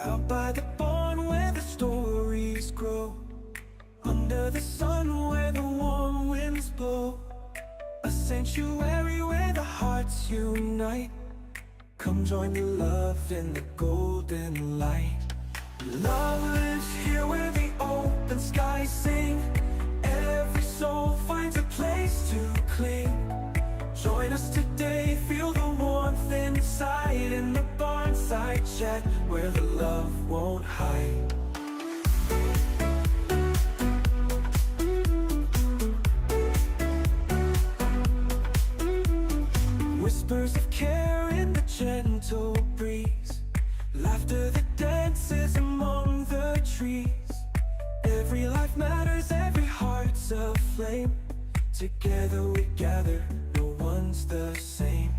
Out by the barn where the stories grow, under the sun where the warm winds blow. A sanctuary where the hearts unite. Come join the love in the golden light. Love lives here where the open skies sing. Every soul finds a place to cling. Join us today, feel the warmth inside, in the Barnside chat where the love won't hide. Whispers of care in the gentle breeze, laughter that dances among the trees. Every life matters, every heart's a flame. Together we gather, no one's the same.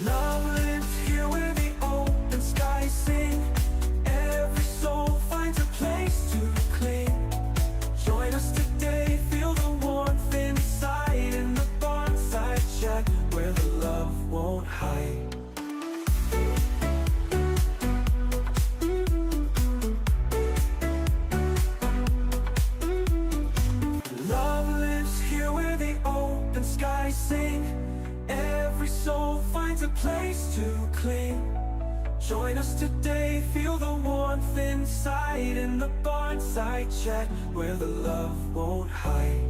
Love lives here where the open skies sing. Every soul finds a place to cling. Join us today, feel the warmth inside, in the Barnside chat where the love won't hide. Skies sing, every soul finds a place to cling. Join us today, feel the warmth inside, in the Barnside chat where the love won't hide.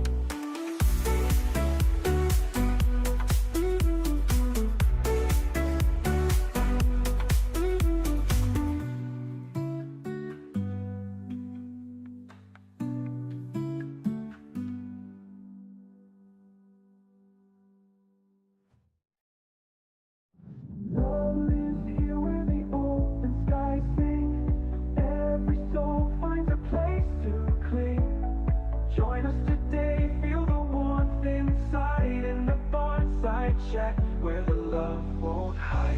Where the love won't hide.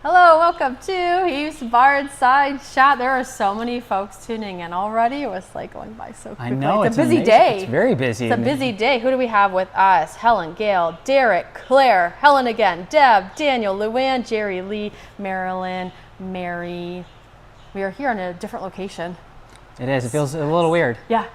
Hello, welcome to Eve's Barnside Chat. There are so many folks tuning in already. It was like going by so quickly. I know, it's a busy amazing. day. It's very busy. It's a busy day. Who do we have with us? Helen, Gail, Derek, Claire, Helen again, Deb, Daniel, Luann, Jerry, Lee, Marilyn, Mary. We are here in a different location. It is. It feels a little weird. Yeah,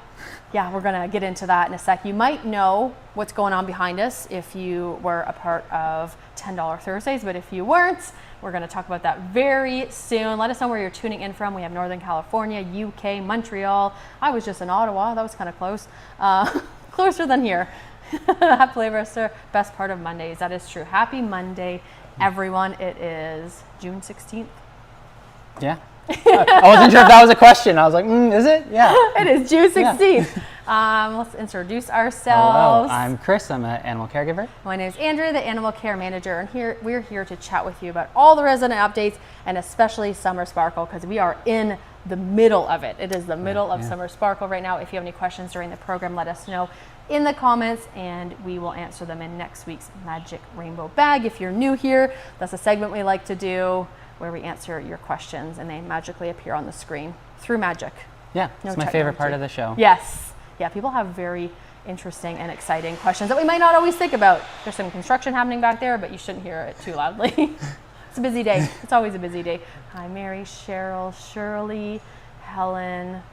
we're going to get into that in a sec. You might know what's going on behind us if you were a part of $10 Thursdays, but if you weren't, we're going to talk about that very soon. Let us know where you're tuning in from. We have Northern California, UK, Montreal. I was just in Ottawa. That was kind of close. Closer than here. Happy Labor Day, best part of Mondays. That is true. Happy Monday, everyone. It is June 16th. Yeah. I wasn't sure if that was a question. I was like, is it? Yeah. It is June 16th. Let's introduce ourselves. Hello, I'm Chris. I'm an animal caregiver. My name is Andrea, the animal care manager, and we're here to chat with you about all the resident updates and especially Summer Sparkle because we are in the middle of it. It is the middle of Summer Sparkle right now. If you have any questions during the program, let us know in the comments and we will answer them in next week's Magic Rainbow Bag. If you're new here, that's a segment we like to do where we answer your questions and they magically appear on the screen through magic. Yeah, it's my favorite part of the show. Yes. Yeah, people have very interesting and exciting questions that we might not always think about. There's some construction happening back there, but you shouldn't hear it too loudly. It's a busy day. It's always a busy day. Hi, Mary, Cheryl, Shirley, Helen,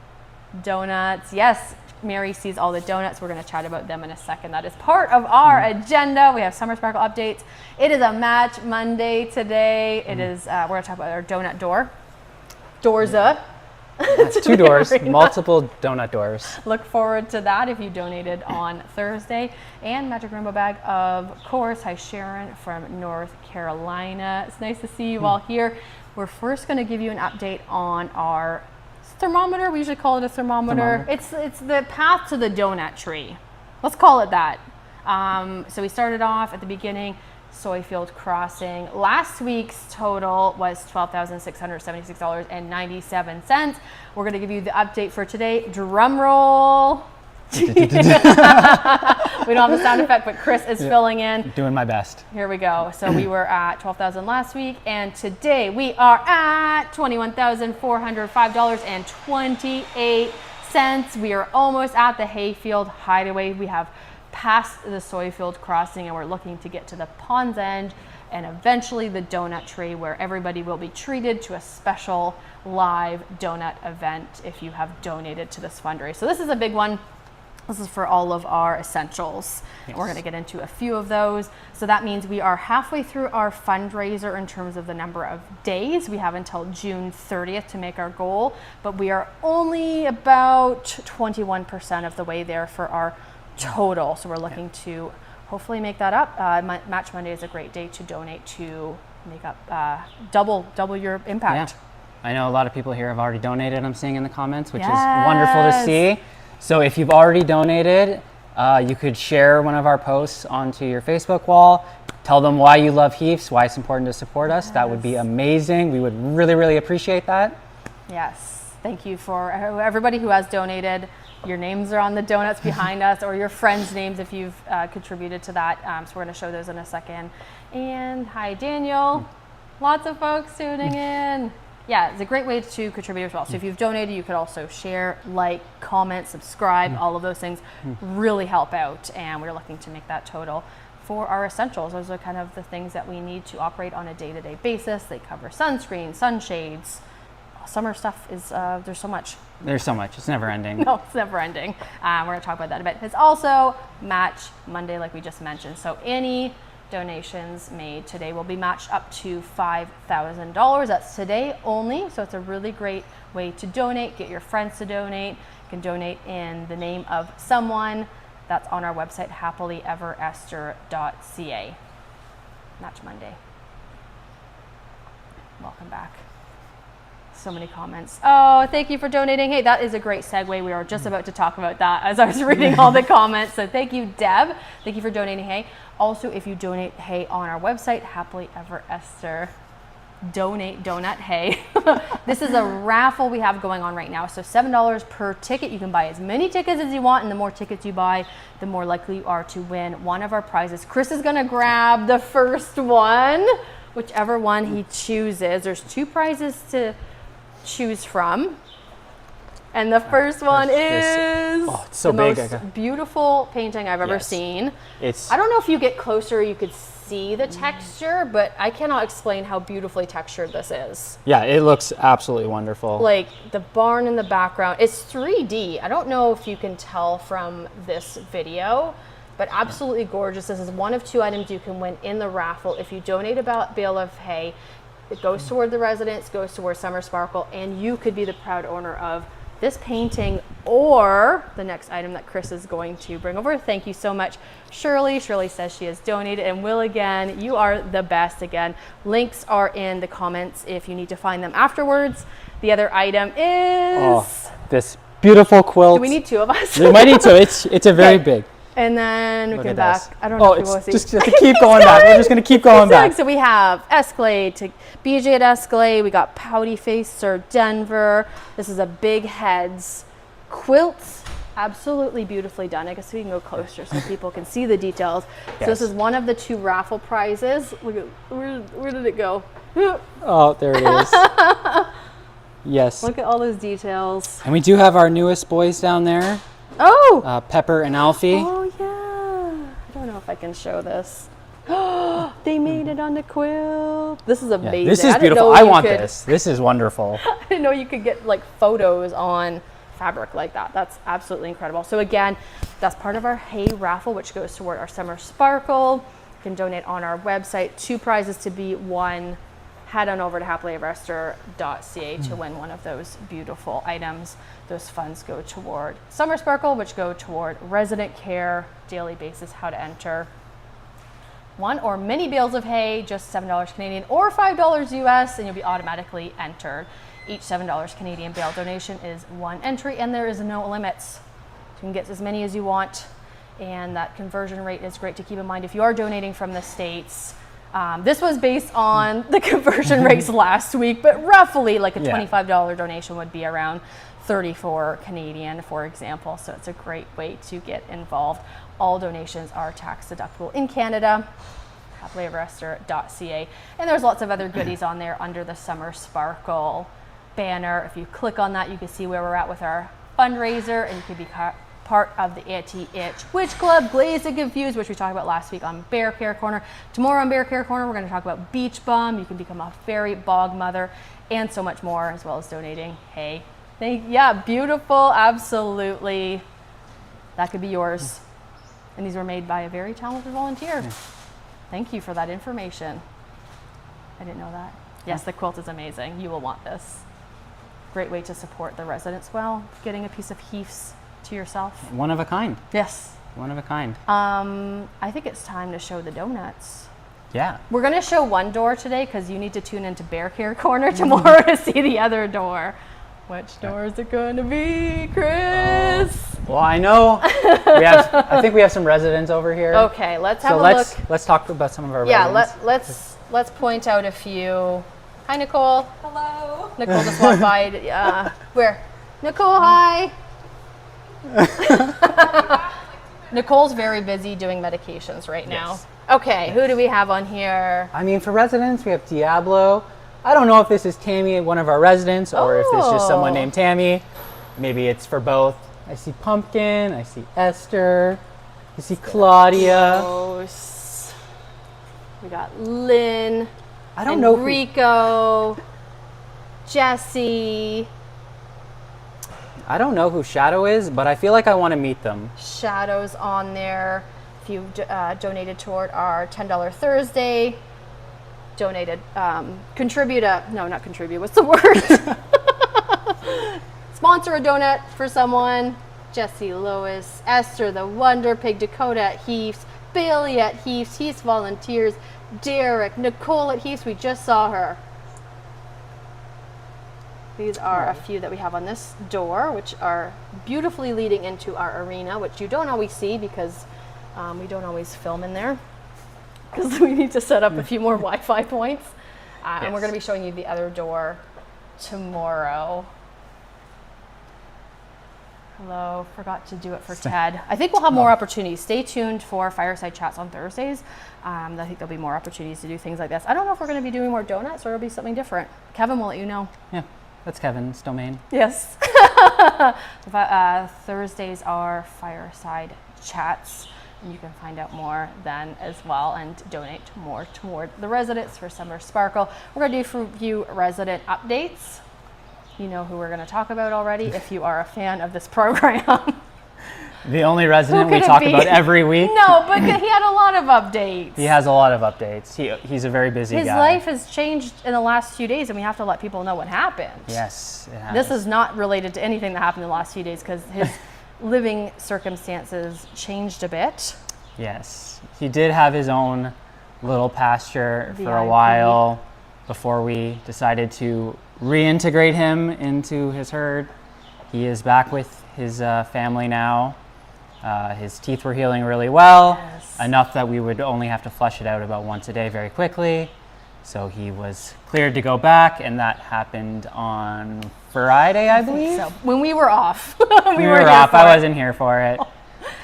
donuts. Yes, Mary sees all the donuts. We're going to chat about them in a second. That is part of our agenda. We have Summer Sparkle updates. It is a Match Monday today. It is, we're going to talk about our donut door. Doorza. That's 2 doors, multiple donut doors. Look forward to that if you donated on Thursday. And Magic Rainbow Bag, of course. Hi, Sharon from North Carolina. It's nice to see you all here. We're first going to give you an update on our thermometer. We usually call it a thermometer. It's the path to the donut tree. Let's call it that. So we started off at the beginning, Soyfield Crossing. Last week's total was $12,676.97. We're going to give you the update for today. Drum roll. We don't have the sound effect, but Chris is filling in. Doing my best. Here we go. So we were at 12,000 last week, and today we are at $21,405.28. We are almost at the hayfield hideaway. We have passed the soyfield crossing, and we're looking to get to the pond's end and eventually the donut tree, where everybody will be treated to a special live donut event if you have donated to this fundraiser. So this is a big one. This is for all of our essentials. Yes. We're going to get into a few of those. So that means we are halfway through our fundraiser in terms of the number of days. We have until June 30th to make our goal, but we are only about 21% of the way there for our total. So we're looking to hopefully make that up. Match Monday is a great day to donate to make up double your impact. Yeah. I know a lot of people here have already donated, I'm seeing in the comments, which Yes. is wonderful to see. So if you've already donated, you could share one of our posts onto your Facebook wall. Tell them why you love Heaps, why it's important to support us. That would be amazing. We would really, really appreciate that. Yes. Thank you for everybody who has donated. Your names are on the donuts behind us, or your friends' names if you've contributed to that. So we're going to show those in a second. And hi, Daniel. Lots of folks tuning in. Yeah, it's a great way to contribute as well. So if you've donated, you could also share, like, comment, subscribe. All of those things really help out. And we're looking to make that total for our essentials. Those are kind of the things that we need to operate on a day-to-day basis. They cover sunscreen, sunshades. Summer stuff is, there's so much. There's so much. It's never ending. No, it's never ending. We're going to talk about that a bit. It's also Match Monday, like we just mentioned. So any donations made today will be matched up to $5,000. That's today only. So it's a really great way to donate. Get your friends to donate. You can donate in the name of someone. That's on our website, happilyeverester.ca. Match Monday. Welcome back. So many comments. Oh, thank you for donating. Hey, that is a great segue. We were just about to talk about that as I was reading all the comments. So thank you, Deb. Thank you for donating hay. Also, if you donate hay on our website, Happily Ever Esther, donate donut hay. This is a raffle we have going on right now. So $7 per ticket. You can buy as many tickets as you want, and the more tickets you buy, the more likely you are to win one of our prizes. Chris is going to grab the first one, whichever one he chooses. There's two prizes to choose from, and the first one is it's so the big. most beautiful painting I've ever seen. I don't know if you get closer you could see the texture, but I cannot explain how beautifully textured this is. Yeah, it looks absolutely wonderful. Like the barn in the background, it's 3D. I don't know if you can tell from this video, but absolutely gorgeous. This is one of two items you can win in the raffle. If you donate a bale of hay, it goes toward the residents, goes toward Summer Sparkle, and you could be the proud owner of this painting or the next item that Chris is going to bring over. Thank you so much, Shirley. Shirley says she has donated, and Will, again, you are the best. Again, links are in the comments if you need to find them afterwards. The other item is this beautiful quilt. Do we need two of us? We might need to. It's a very big. And then we Look can at back. this. I don't know if you want to see. Just to keep going back. We're just going to keep going back. So we have Escalade to BJ at Escalade. We got Pouty Face Sir Denver. This is a big heads quilt. Absolutely beautifully done. I guess we can go closer so people can see the details. Yes. So this is one of the two raffle prizes. Look at where did it go? Oh, there it is. Yes. Look at all those details. And we do have our newest boys down there. Oh! Pepper and Alfie. Oh, yeah. I don't know if I can show this. They made it on the quilt. This is amazing. Yeah, this is beautiful. I want this. This is wonderful. I didn't know you could get like photos on fabric like that. That's absolutely incredible. So again, that's part of our hay raffle, which goes toward our Summer Sparkle. You can donate on our website. Two prizes to be won. Head on over to happilyeverester.ca to win one of those beautiful items. Those funds go toward Summer Sparkle, which go toward resident care, daily basis, how to enter. One or many bales of hay, just $7 Canadian or $5 US, and you'll be automatically entered. Each $7 Canadian bale donation is one entry, and there is no limits. You can get as many as you want, and that conversion rate is great to keep in mind if you are donating from the States. This was based on the conversion rates last week, but roughly like a $25 donation would be around 34 Canadian, for example. So it's a great way to get involved. All donations are tax deductible in Canada. HappyLabourEsther.ca. And there's lots of other goodies on there under the Summer Sparkle banner. If you click on that, you can see where we're at with our fundraiser, and you can be part of the Anti-Itch Witch Club, Glazed and Confused, which we talked about last week on Bear Care Corner. Tomorrow on Bear Care Corner, we're going to talk about Beach Bum. You can become a fairy bog mother and so much more, as well as donating hay. Yeah, beautiful, absolutely. That could be yours. And these were made by a very talented volunteer. Thank you for that information. I didn't know that. Yes, the quilt is amazing. You will want this. Great way to support the residents well, getting a piece of Heath's to yourself. One of a kind. Yes. One of a kind. I think it's time to show the donuts. Yeah. We're going to show one door today because you need to tune into Bear Care Corner tomorrow to see the other door. Which door is it going to be, Chris? Well, I know I think we have some residents over here. Okay, let's have a look. Let's talk about some of our residents. Yeah, let's point out a few. Hi, Nicole. Hello. Nicole just walked by. Where? Nicole, hi. Nicole's very busy doing medications right now. Yes. Okay, who do we have on here? I mean, for residents, we have Diablo. I don't know if this is Tammy, one of our residents, or if it's just someone named Tammy. Maybe it's for both. I see Pumpkin, I see Esther, I see Claudia. Gross. We got Lynn. I don't know Rico. Jesse. I don't know who Shadow is, but I feel like I want to meet them. Shadow's on there. If you donated toward our $10 Thursday, donated, contribute a, no, not contribute, what's the word? Sponsor a donut for someone. Jesse, Lois, Esther, the Wonder Pig, Dakota at Heath's, Bailey at Heath's, Heath's Volunteers, Derek, Nicole at Heath's, we just saw her. These are a few that we have on this door, which are beautifully leading into our arena, which you don't always see because we don't always film in there because we need to set up a few more Wi-Fi points. And we're going to be showing you the other door tomorrow. Hello, forgot to do it for Ted. I think we'll have more opportunities. Stay tuned for Fireside Chats on Thursdays. I think there'll be more opportunities to do things like this. I don't know if we're going to be doing more donuts or it'll be something different. Kevin will let you know. Yeah, that's Kevin's domain. Yes. Thursdays are Fireside Chats. And you can find out more then as well and donate more toward the residents for Summer Sparkle. We're going to do a few resident updates. You know who we're going to talk about already if you are a fan of this program. The only resident we talk about every week. No, but he had a lot of updates. He has a lot of updates. He's a very busy guy. His life has changed in the last few days, and we have to let people know what happened. Yes, it has. This is not related to anything that happened in the last few days because his living circumstances changed a bit. Yes, he did have his own little pasture for a VIP. while before we decided to reintegrate him into his herd. He is back with his family now. His teeth were healing really well, enough that we would only have to flush it out about once a day very quickly. So he was cleared to go back, and that happened on Friday, I believe. So when we were off, we were off. I wasn't here for it.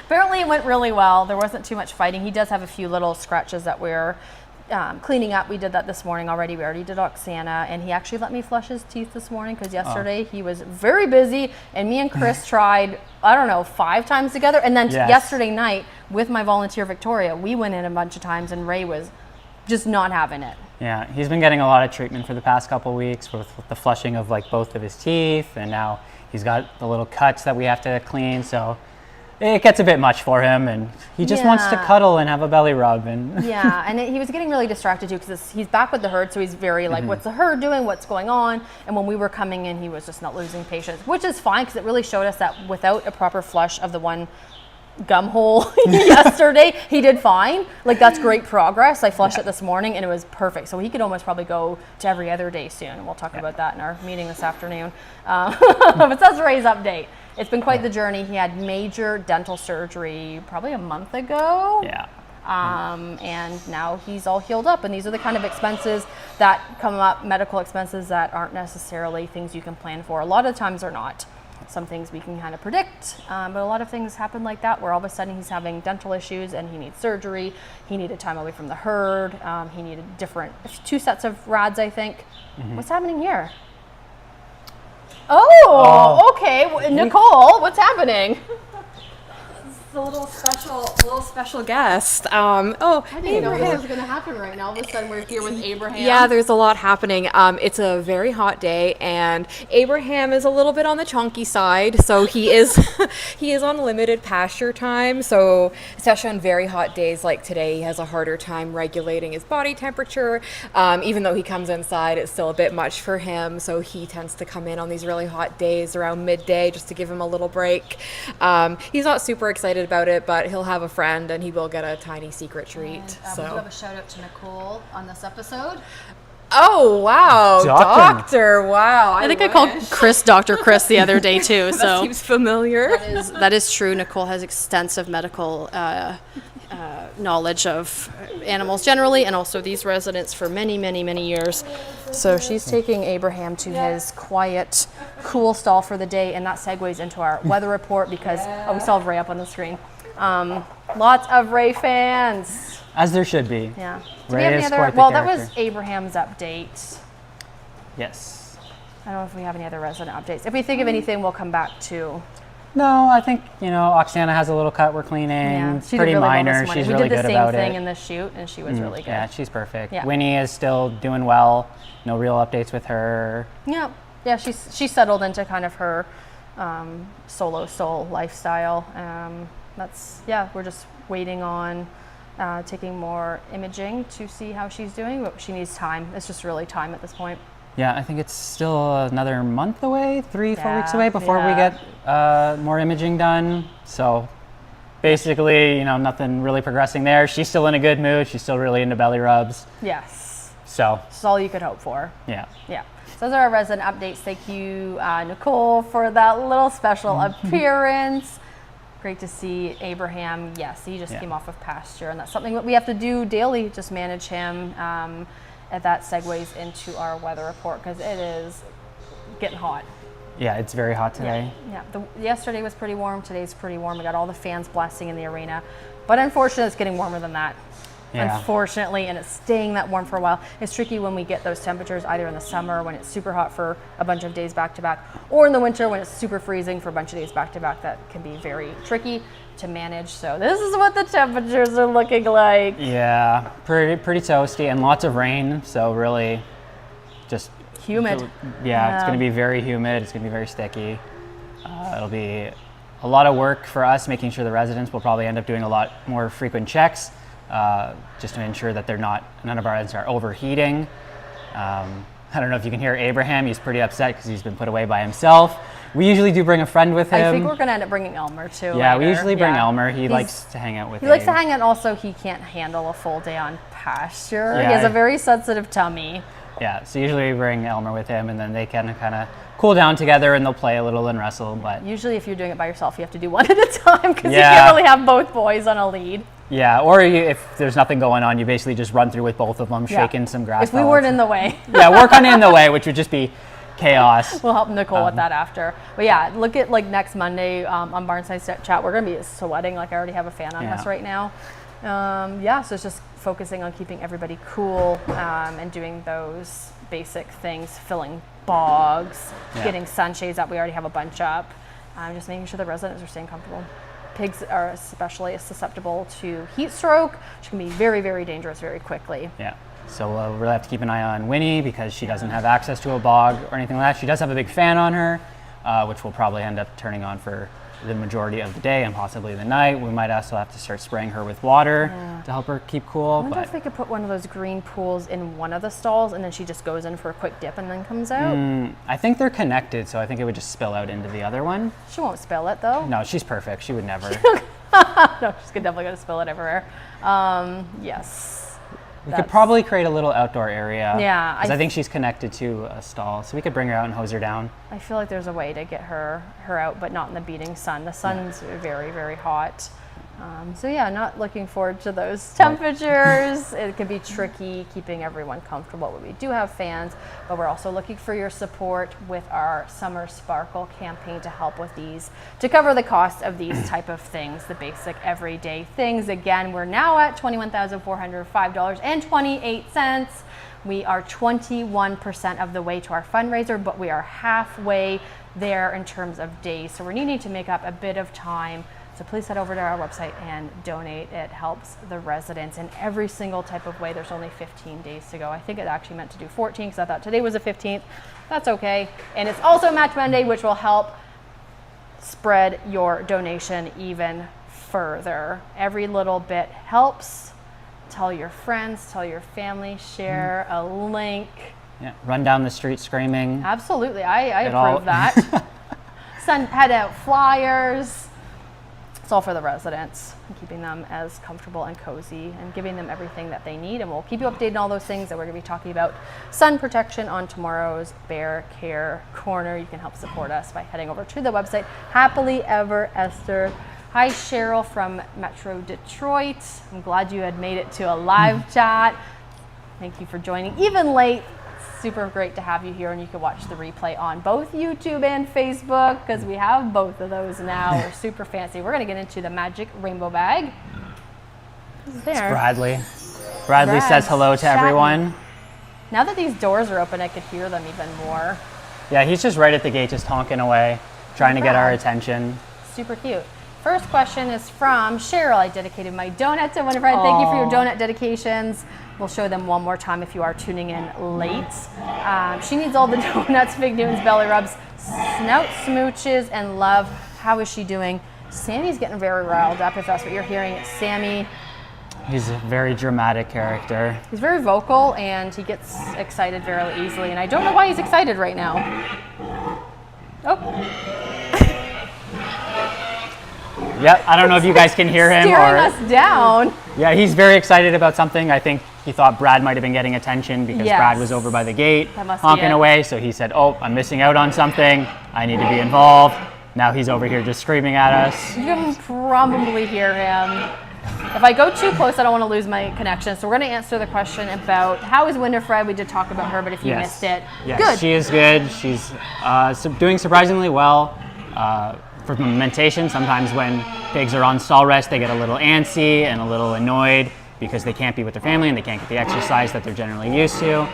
Apparently it went really well. There wasn't too much fighting. He does have a few little scratches that we're cleaning up. We did that this morning already. We already did Oxana, and he actually let me flush his teeth this morning because yesterday he was very busy, and me and Chris tried, I don't know, 5 times together. And then yesterday night with my volunteer Victoria, we went in a bunch of times, and Ray was just not having it. Yeah, he's been getting a lot of treatment for the past couple weeks with the flushing of like both of his teeth, and now he's got the little cuts that we have to clean. So it gets a bit much for him, and he just wants to cuddle and have a belly rub. And yeah, and he was getting really distracted too because he's back with the herd, so he's very like, what's the herd doing? What's going on? And when we were coming in, he was just not losing patience, which is fine because it really showed us that without a proper flush of the one gum hole yesterday, he did fine. Like, that's great progress. I flushed it this morning and it was perfect. So he could almost probably go to every other day soon. And we'll talk about that in our meeting this afternoon. But that's Ray's update. It's been quite the journey. He had major dental surgery probably a month ago. And now he's all healed up. And these are the kind of expenses that come up, medical expenses that aren't necessarily things you can plan for. A lot of times they're not. Some things we can kind of predict, but a lot of things happen like that where all of a sudden he's having dental issues and he needs surgery. He needed time away from the herd. He needed 2 sets of rods, I think. What's happening here? Oh, okay. Nicole, what's happening? A little special guest. I didn't know what was going to happen right now. All of a sudden, we're here with Abraham. Yeah, there's a lot happening. It's a very hot day, and Abraham is a little bit on the chunky side, so he is he is on limited pasture time. So, especially on very hot days like today, he has a harder time regulating his body temperature. Even though he comes inside, it's still a bit much for him. So he tends to come in on these really hot days around midday just to give him a little break. He's not super excited about it, but he'll have a friend and he will get a tiny secret treat. And, we do have a shout out to Nicole on this episode. Oh wow, doctor! Wow, I think I called Chris Dr. Chris the other day too. That So seems familiar. that is true. Nicole has extensive medical knowledge of animals generally, and also these residents for many years. So she's taking Abraham to his quiet, cool stall for the day, and that segues into our weather report because we still have Ray up on the screen. Lots of Ray fans. As there should be. Yeah. Do Ray we have any is other? quite the Well, that was character. Abraham's update. Yes. I don't know if we have any other resident updates. If we think of anything, we'll come back to. No, I think, Oksana has a little cut we're cleaning. Yeah, It's she did pretty really well minor. this morning. She's we really did good the same about thing it. in the shoot, and she was really good. Yeah, she's perfect. Yeah. Winnie is still doing well. No real updates with her. Yeah, she's settled into kind of her solo soul lifestyle. We're just waiting on taking more imaging to see how she's doing, but she needs time. It's just really time at this point. Yeah, I think it's still another month away, 3-4 weeks Yeah, away before we yeah. get more imaging done. So basically, nothing really progressing there. She's still in a good mood. She's still really into belly rubs. Yes, So, that's all you could hope for. yeah. Yeah. So those are our resident updates. Thank you, Nicole, for that little special appearance. Great to see Abraham. Yes, he just came off of pasture, and that's something that we have to do daily, just manage him. And that segues into our weather report because it is getting hot. Yeah, it's very hot today. Yeah. Yesterday was pretty warm. Today's pretty warm. We got all the fans blasting in the arena. But unfortunately, it's getting warmer than that. Yeah. Unfortunately, and it's staying that warm for a while. It's tricky when we get those temperatures either in the summer when it's super hot for a bunch of days back to back, or in the winter when it's super freezing for a bunch of days back to back. That can be very tricky to manage. So this is what the temperatures are looking like. Yeah, pretty toasty and lots of rain. So really just Humid. Yeah, it's going to be very humid. It's going to be very sticky. It'll be a lot of work for us, making sure the residents will probably end up doing a lot more frequent checks, just to ensure that none of our residents are overheating. I don't know if you can hear Abraham. He's pretty upset because he's been put away by himself. We usually do bring a friend with him. I think we're going to end up bringing Elmer too. Yeah, later. we usually bring Yeah. Elmer. He likes to hang out with He likes to Abe. hang out. Also, he can't handle a full day on pasture. He Yeah. has a very sensitive tummy. Yeah, so usually we bring Elmer with him, and then they can kind of cool down together, and they'll play a little and wrestle. But Usually, if you're doing it by yourself, you have to do one at a time because you Yeah. can't really have both boys on a lead. yeah, or if there's nothing going on, you basically just run through with both of them, Yeah. shaking some grass. If we weren't in the way, yeah, we're kind of in the way, which would just be chaos. we'll help Nicole with that after. But yeah, look at like next Monday on Barnside Chat. We're going to be sweating. Like I already have a fan on us right now. So it's just focusing on keeping everybody cool and doing those basic things, filling bogs, getting sunshades up. We already have a bunch up. Just making sure the residents are staying comfortable. Pigs are especially susceptible to heat stroke, which can be very, very dangerous very quickly. Yeah. So we'll really have to keep an eye on Winnie because she doesn't have access to a bog or anything like that. She does have a big fan on her, which will probably end up turning on for the majority of the day and possibly the night. We might also have to start spraying her with water to help her keep cool. I wonder But if we could put one of those green pools in one of the stalls and then she just goes in for a quick dip and then comes out. I think they're connected, so I think it would just spill out into the other one. She won't spill it though. No, she's perfect. She would never. No, she's definitely going to spill it everywhere. Yes. We could probably create a little outdoor area. Yeah, Because I think she's connected to a stall, so we could bring her out and hose her down. I feel like there's a way to get her out, but not in the beating sun. The sun's very, very hot. So yeah, not looking forward to those temperatures. It can be tricky keeping everyone comfortable, but we do have fans. But we're also looking for your support with our Summer Sparkle campaign to help with these, to cover the cost of these type of things, the basic everyday things. Again, we're now at $21,405.28. We are 21% of the way to our fundraiser, but we are halfway there in terms of days. So we're needing to make up a bit of time. So please head over to our website and donate. It helps the residents in every single type of way. There's only 15 days to go. I think it actually meant to do 14 because I thought today was the 15th. That's okay. And it's also Match Monday, which will help spread your donation even further. Every little bit helps. Tell your friends, tell your family, share a link. Yeah, run down the street screaming. Absolutely, I approve that. Head out flyers. It's all for the residents and keeping them as comfortable and cozy and giving them everything that they need. And we'll keep you updated on all those things that we're going to be talking about. Sun protection on tomorrow's Bear Care Corner. You can help support us by heading over to the website. Happily Ever Esther. Hi, Cheryl from Metro Detroit. I'm glad you had made it to a live chat. Thank you for joining, even late. Super great to have you here, and you can watch the replay on both YouTube and Facebook because we have both of those now. We're super fancy. We're going to get into the magic rainbow bag. Who's there? It's Bradley. Bradley says hello to everyone. Now that these doors are open, I could hear them even more. Yeah, he's just right at the gate, just honking away, trying to get our attention. Super cute. First question is from Cheryl. I dedicated my donut to one of her. Thank you for your donut dedications. We'll show them one more time if you are tuning in late. She needs all the donuts, Fig Newtons, belly rubs, snout smooches, and love. How is she doing? Sammy's getting very riled up, if that's what you're hearing. Sammy. He's a very dramatic character. He's very vocal, and he gets excited very easily, and I don't know why he's excited right now. Oh. Yep, I don't know if you guys can hear him. Staring us down. Yeah, he's very excited about something. I think he thought Brad might have been getting attention because Brad was over by the gate honking away. So he said, oh, I'm missing out on something. I need to be involved. Now he's over here just screaming at us. You can probably hear him. If I go too close, I don't want to lose my connection. So we're going to answer the question about how is Winifred. We did talk about her, but if you missed it, good. She is good. She's doing surprisingly well. Fermentation, sometimes when pigs are on stall rest, they get a little antsy and a little annoyed because they can't be with their family and they can't get the exercise that they're generally used to.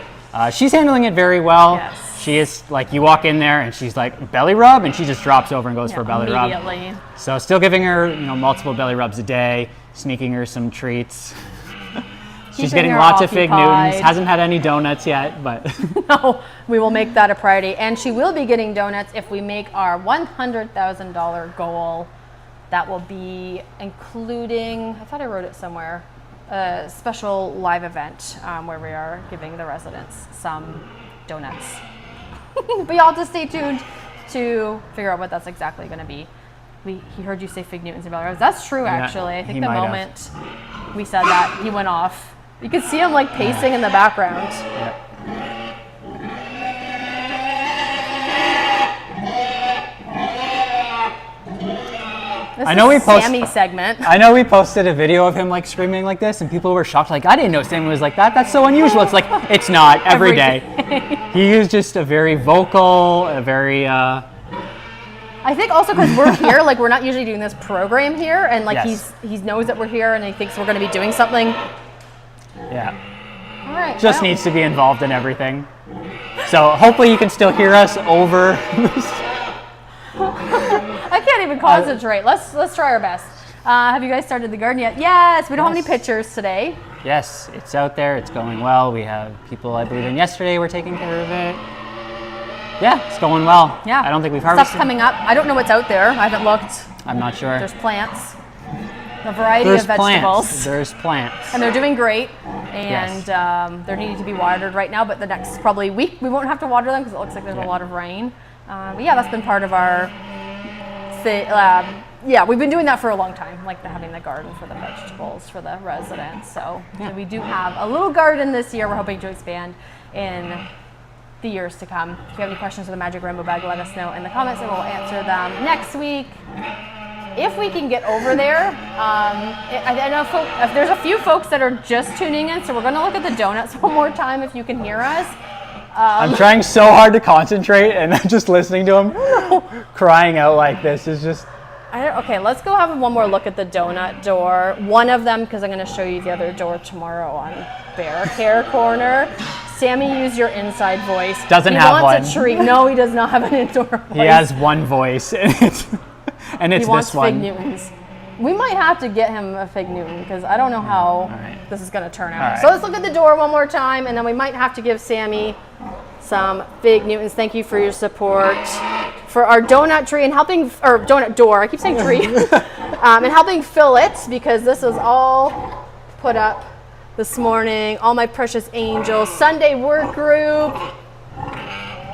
She's handling it very well. Yes. She is like, you walk in there and she's like, belly rub, and she just drops over and goes for a belly rub. Immediately. So still giving her, multiple belly rubs a day, sneaking her some treats. She's getting lots of Fig Newtons. Hasn't had any donuts yet, but no, we will make that a priority. And she will be getting donuts if we make our $100,000 goal. That will be including, I thought I wrote it somewhere, a special live event where we are giving the residents some donuts. But you'll have to stay tuned to figure out what that's exactly going to be. He heard you say Fig Newtons and belly rubs. That's true, actually. I think the moment we said that, he went off. You could see him like pacing in the background. Yeah. This is Sammy segment. I know we posted a video of him like screaming like this, and people were shocked. Like, I didn't know Sammy was like that. That's so unusual. It's like, it's not every day. He is just a very vocal, a very. I think also because we're here, like we're not usually doing this program here, and like he knows that we're here, and he thinks we're going to be doing something. Yeah. All right. Just needs to be involved in everything. So hopefully you can still hear us over this. I can't even concentrate. Let's try our best. Have you guys started the garden yet? Yes. We don't have any pictures today. Yes, it's out there. It's going well. We have people, I believe, in yesterday were taking care of it. Yeah, it's going well. Yeah. I don't think we've harvested. Stuff's coming up. I don't know what's out there. I haven't looked. I'm not sure. There's plants. A variety of vegetables. There's plants. And they're doing great. And they're needing to be watered right now, but the next probably week we won't have to water them because it looks like there's a lot of rain. But yeah, that's been part of our we've been doing that for a long time, like having the garden for the vegetables for the residents. So we do have a little garden this year. We're hoping to expand in the years to come. If you have any questions for the Magic Rainbow Bag, let us know in the comments and we'll answer them next week. if we can get over there, I know there's a few folks that are just tuning in, so we're going to look at the donuts one more time if you can hear us. I'm trying so hard to concentrate, and I'm just listening to him crying out like this is just... Okay, let's go have one more look at the donut door. One of them, because I'm going to show you the other door tomorrow on Bear Care Corner. Sammy, use your inside voice. Doesn't he have wants one. A treat. No, he does not have an indoor voice. He has one voice, and it's he wants this one. Fig Newtons. We might have to get him a Fig Newton because I don't know how this is going to turn out. Right. So let's look at the door one more time, and then we might have to give Sammy some Fig Newtons. Thank you for your support for our donut tree and helping, or donut door. I keep saying tree, and helping fill it because this was all put up this morning. All my precious angels, Sunday work group,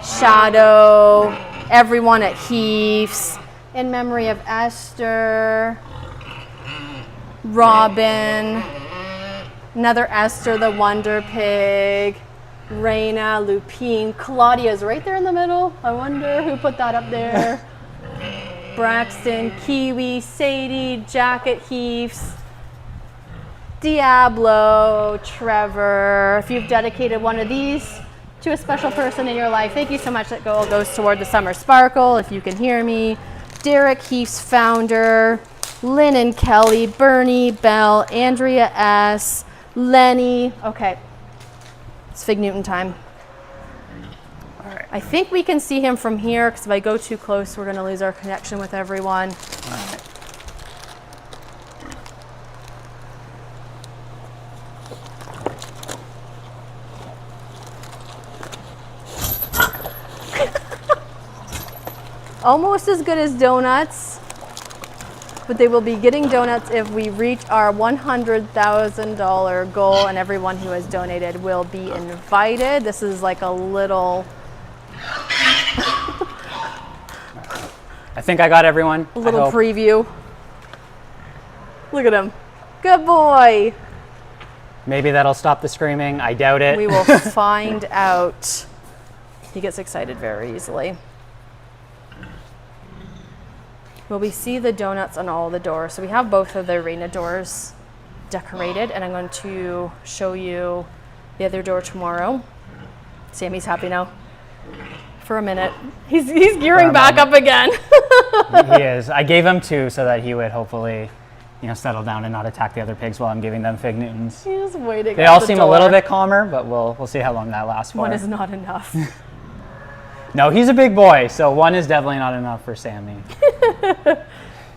Shadow, everyone at Heath's, in memory of Esther, Robin, another Esther the Wonder Pig, Raina, Lupine, Claudia's right there in the middle. I wonder who put that up there. Braxton, Kiwi, Sadie, Jack at Heath's, Diablo, Trevor. If you've dedicated one of these to a special person in your life, thank you so much. That goes toward the Summer Sparkle, if you can hear me. Derek, Heath's founder, Lynn and Kelly, Bernie, Bell, Andrea S., Lenny. Okay, it's Fig Newton time. All right. I think we can see him from here because if I go too close, we're going to lose our connection with everyone. All right. Almost as good as donuts, but they will be getting donuts if we reach our $100,000 goal, and everyone who has donated will be invited. This is like a little... I think I got everyone. A little preview. Look at him. Good boy. Maybe that'll stop the screaming. I doubt it. We will find out. He gets excited very easily. Well, we see the donuts on all the doors. So we have both of the arena doors decorated, and I'm going to show you the other door tomorrow. Sammy's happy now. For a minute. He's gearing back up again. He is. I gave him 2 so that he would hopefully, settle down and not attack the other pigs while I'm giving them Fig Newtons. He's waiting. They all seem a little bit calmer, but we'll see how long that lasts for. One is not enough. No, he's a big boy, so 1 is definitely not enough for Sammy.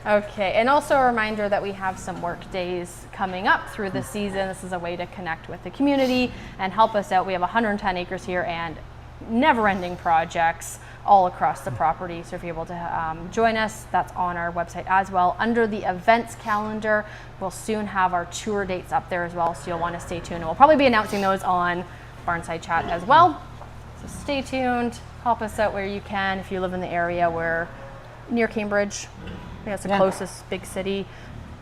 Okay, and also a reminder that we have some work days coming up through the season. This is a way to connect with the community and help us out. We have 110 acres here and never-ending projects all across the property. So if you're able to join us, that's on our website as well. Under the events calendar, we'll soon have our tour dates up there as well, so you'll want to stay tuned. And we'll probably be announcing those on Barnside Chat as well. So stay tuned. Help us out where you can. If you live in the area, we're near Cambridge. I think that's the closest big city.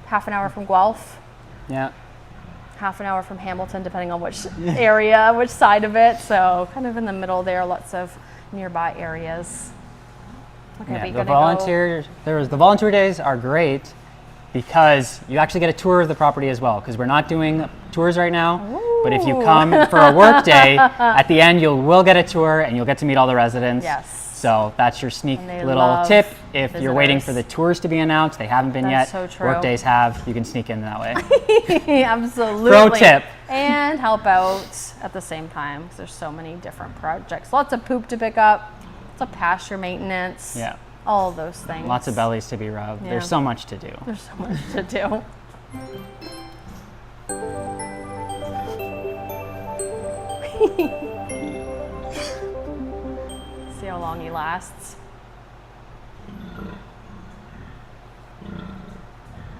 Half an hour from Guelph. Yeah. Half an hour from Hamilton, depending on which area, which side of it. So kind of in the middle there, lots of nearby areas. Okay, the volunteer days are great because you actually get a tour of the property as well, because we're not doing tours right now. Ooh. But if you come for a work day, at the end you will get a tour and you'll get to meet all the residents. Yes. So that's your sneak little tip. If you're waiting for the tours to be announced, they haven't been yet. So true. Work days have. You can sneak in that way. Absolutely. Pro tip. And help out at the same time because there's so many different projects. Lots of poop to pick up. Lots of pasture maintenance. Yeah. All of those things. Lots of bellies to be rubbed. Yeah. There's so much to do. There's so much to do. See how long he lasts.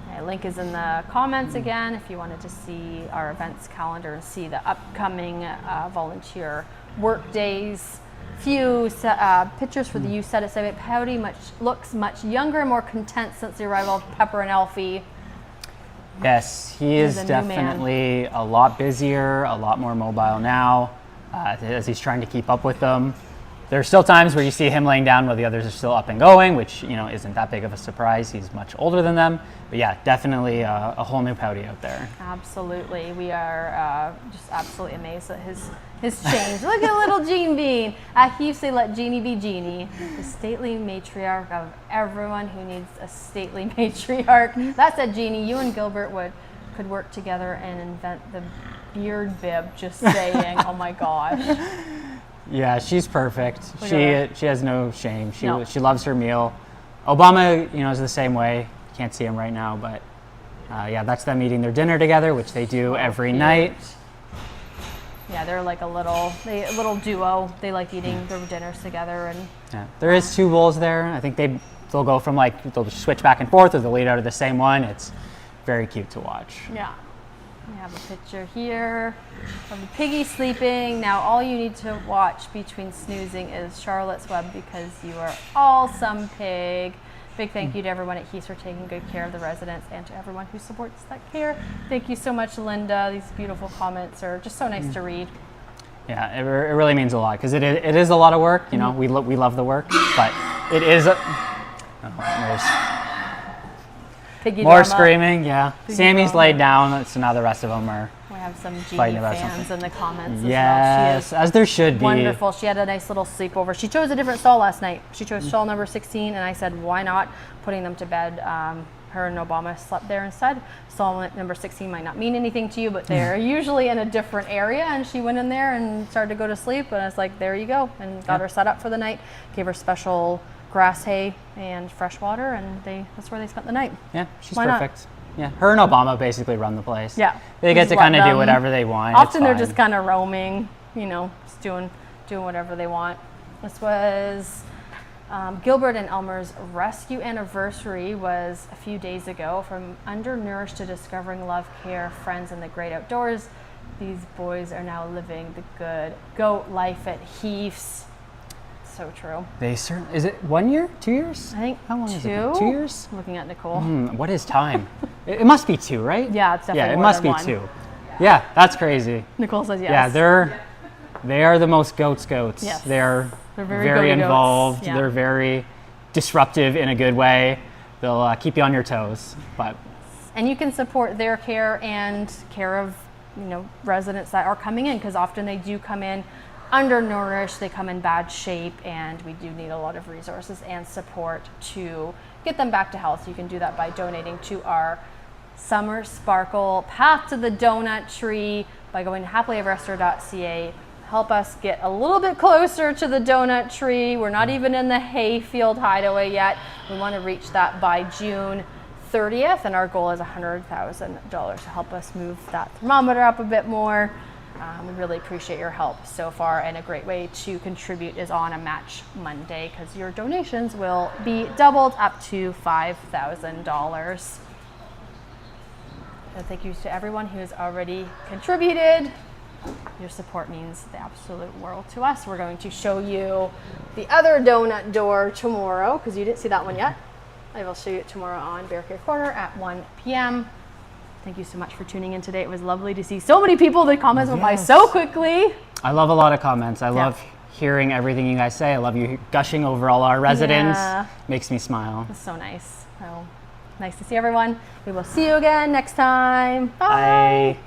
Okay, link is in the comments again if you wanted to see our events calendar and see the upcoming volunteer work days. Few pictures for the youth set aside. Pouty looks much younger and more content since the arrival of Pepper and Elfie. Yes, he is definitely a lot busier, a lot more mobile now, as he's trying to keep up with them. There's still times where you see him laying down while the others are still up and going, which, you know, isn't that big of a surprise. He's much older than them. But yeah, definitely a whole new Pouty out there. Absolutely. We are just absolutely amazed at his change. Look at little Jean Bean. At Heaths, they let Jeannie be Jeannie, the stately matriarch of everyone who needs a stately matriarch. That said, Jeannie, you and Gilbert could work together and invent the beard bib, just saying. Oh my gosh. Yeah, she's perfect. Look at her. She has no shame. She No. she loves her meal. Obama, you know, is the same way. Can't see him right now, but yeah, that's them eating their dinner together, which they do every night. Yeah, they're like a little duo. They like eating their dinners together, and Yeah, there is 2 bowls there. I think they'll go from they'll switch back and forth, or they'll eat out of the same one. It's very cute to watch. yeah. We have a picture here of the piggy sleeping. Now all you need to watch between snoozing is Charlotte's Web, because you are all some pig. Big thank you to everyone at Heaths for taking good care of the residents, and to everyone who supports that care. Thank you so much, Linda. These beautiful comments are just so nice to read. Yeah, it really means a lot, because it is a lot of work. You know, we love the work, but it is there's Piggy more drama. screaming. Yeah, Piggy Sammy's drama. laid down, so now the rest of them are We have some Fighting Jeannie about fans something. in the comments as well. yes, She as there should is be. wonderful. She had a nice little sleepover. She chose a different stall last night. She chose stall number 16, and I said, why not? Putting them to bed. Her and Obama slept there instead. Stall number 16 might not mean anything to you, but they're usually in a different area, and she went in there and started to go to sleep, and I was like, there you go, and got her set up for the night. Gave her special grass hay and fresh water, and that's where they spent the night. Yeah, she's Why not? perfect. Yeah, her and Obama basically run the place. Yeah. They get Just to let kind of do them- whatever they want. Often It's they're fine. just kind of roaming, you know, just doing whatever they want. This was Gilbert and Elmer's rescue anniversary was a few days ago. From undernourished to discovering love, care, friends, and the great outdoors, these boys are now living the good goat life at Heaths. So true. They certainly. Is it 1 year? 2 years? I think How long is it? 2? 2 years? I'm looking at Nicole. What is time? it must be 2, right? Yeah, it's definitely Yeah, it more must than be one. 2. Yeah, that's crazy. Nicole says yes. Yeah, they are the most goats. Yes. They're They're very very goaty goats. involved. Yeah. They're very disruptive in a good way. They'll keep you on your toes. But And you can support their care and care of, you know, residents that are coming in, because often they do come in undernourished, they come in bad shape, and we do need a lot of resources and support to get them back to health. You can do that by donating to our Summer Sparkle Path to the Donut Tree by going to happilyeverafter.ca. Help us get a little bit closer to the donut tree. We're not even in the hayfield hideaway yet. We want to reach that by June 30th, and our goal is $100,000 to help us move that thermometer up a bit more. We really appreciate your help so far, and a great way to contribute is on a Match Monday, because your donations will be doubled up to $5,000. And thank you to everyone who has already contributed. Your support means the absolute world to us. We're going to show you the other donut door tomorrow, because you didn't see that one yet. I will show you it tomorrow on Bear Care Corner at 1 p.m. Thank you so much for tuning in today. It was lovely to see so many people. The comments went by so quickly. I love a lot of comments. I love hearing everything you guys say. I love you gushing over all our residents. Yeah. Makes me smile. It's so nice. So nice to see everyone. We will see you again next time. Bye.